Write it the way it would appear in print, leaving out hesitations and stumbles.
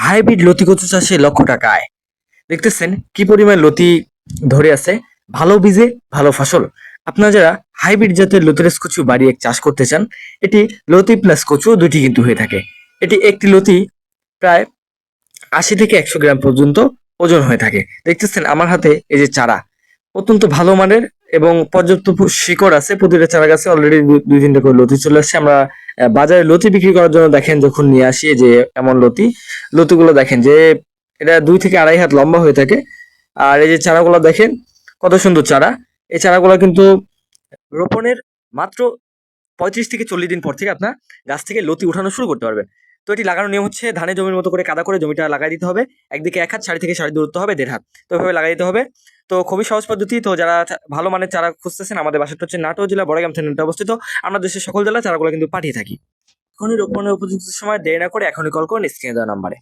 Hybrid লতি কচু চাষে লক্ষ টাকা আয়। দেখতেছেন কি পরিমাণ লতি ধরে আছে। ভালো বীজে ভালো ফসল। আপনারা যারা হাইব্রিড জাতের লতিরাজ কচু বাড়িয়ে চাষ করতে চান, এটি লতি প্লাস কচু দুটি কিন্তু হয়ে থাকে। এটি একটি লতি প্রায় 80 থেকে 100 গ্রাম পর্যন্ত ওজন হয়ে থাকে। দেখতেছেন আমার হাতে এই যে চারা, অত্যন্ত ভালো মানের এবং পর্যাপ্ত শিকড় আছে প্রতিটা চারা গাছে। অলরেডি দুই তিনটা করে লতি চলে আসছে। আমরা বাজারে লতি বিক্রি করার জন্য দেখেন যখন নিয়ে আসি, এই যে এমন লতিগুলো দেখেন যে এটা 2 থেকে 2.5 হাত লম্বা হয়ে থাকে। আর এই যে চারাগুলো দেখেন কত সুন্দর চারা। এই চারাগুলো কিন্তু রোপণের মাত্র 35 থেকে 40 দিন পর থেকে আপনার গাছ থেকে লতি উঠানো শুরু করতে পারবেন। তো এটি লাগানোর নিয়ম হচ্ছে ধানের জমির মতো করে কাদা করে জমিটা লাগাই দিতে হবে। একদিকে 1 হাত, সারি থেকে সারি দূরত্ব হবে 1.5 হাত। তো এভাবে লাগাই দিতে হবে। তো খুবই সহজ পদ্ধতি। তো যারা ভালো মানের চারা খুঁজতেছেন, আমাদের বাসাটা হচ্ছে নাটোর জেলা বড়গ্রাম থানাতে অবস্থিত। আমরা দেশের সকল জেলায় চারাগুলো কিন্তু পাঠিয়ে থাকি। এখনই রোপণের উপযুক্ত সময় দেরি না করে এখনই কল করুন স্ক্রিনে দেওয়া নাম্বারে।